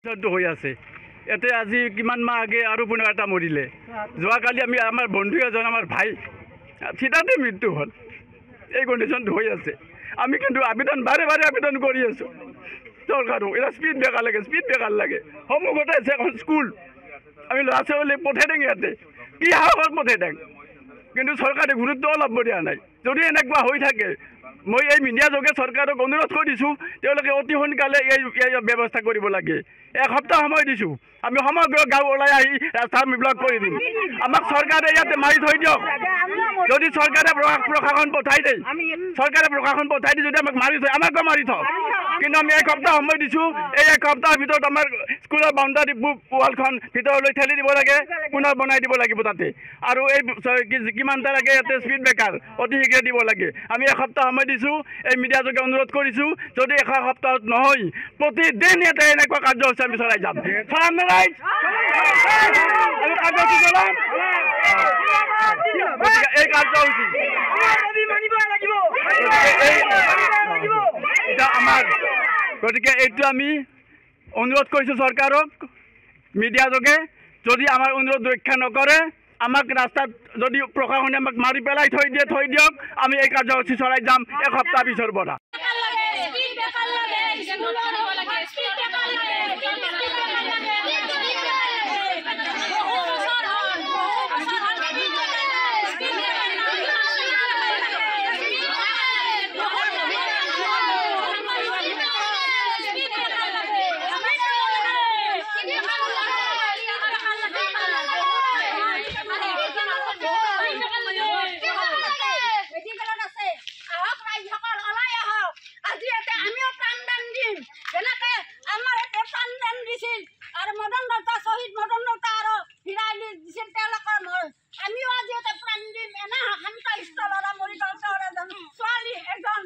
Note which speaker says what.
Speaker 1: হৈ আছে এতে আজি কিমান মাহ আগে আৰু পুনৰ এটা মৰিলে যোৱাকালি আমি আমাৰ বন্ধু এজন আমাৰ ভাই চিতাতে মৃত্যু হ'ল এই কণ্ডিশ্যনটো হৈ আছে আমি কিন্তু আবেদন বাৰে বাৰে আবেদন কৰি আছোঁ চৰকাৰক এটা স্পীড ব্ৰেকাৰ লাগে সন্মুখতে আছে এখন স্কুল আমি ল'ৰা ছোৱালী পঠাই দিওঁ ইয়াতে কি সাহসত পঠাই দিওঁ কিন্তু চৰকাৰে গুৰুত্ব অলপ দিয়া নাই যদি এনেকুৱা হৈ থাকে মই এই মিডিয়া যোগে চৰকাৰক অনুৰোধ কৰিছোঁ তেওঁলোকে অতি সোনকালে এই ব্যৱস্থা কৰিব লাগে এসপ্তাহ সময় দিছোঁ আমি সমগ্ৰ গাঁও ওলাই আহি ৰাস্তা ব্লক কৰি দিম আমাক চৰকাৰে ইয়াতে মাৰি থৈ দিয়ক যদি চৰকাৰে প্ৰশাসন পঠাই দিয়ে যদি আমাক মাৰি থয় আমাকো মাৰি থওক কিন্তু আমি এসপ্তাহ সময় দিছোঁ এই এসপ্তাহৰ ভিতৰত আমাৰ স্কুলৰ বাউণ্ডাৰী ৱালখন ভিতৰলৈ ঠেলি দিব লাগে পুনৰ বনাই দিব লাগিব তাতে আৰু এই কিমানটা লাগে ইয়াতে স্পীড ব্ৰেকাৰ অতি শীঘ্ৰে দিব লাগে আমি এসপ্তাহ সময় দিছোঁ এই মিডিয়া যোগে অনুৰোধ কৰিছোঁ যদি এসপ্তাহত নহয় প্ৰতিদিন ইয়াতে এনেকুৱা কাৰ্যসূচী আমি চলাই যাম আমি কাৰ্যসূচী চলাম এই কাৰ্যসূচী আমাৰ গতিকে এইটো আমি অনুৰোধ কৰিছোঁ চৰকাৰক মিডিয়া যোগে যদি আমাৰ অনুৰোধ ৰক্ষা নকৰে আমাক ৰাস্তাত যদি প্ৰশাসনে আমাক মাৰি পেলাই থৈ দিয়ক আমি এই কাৰ্যসূচী চলাই যাম এসপ্তাহ পিছৰ পৰা
Speaker 2: আমিও আজি এটা প্ৰাণ দিম এনে শান্ত স্থলৰা মৰিগাঁও ছোৱালী এজন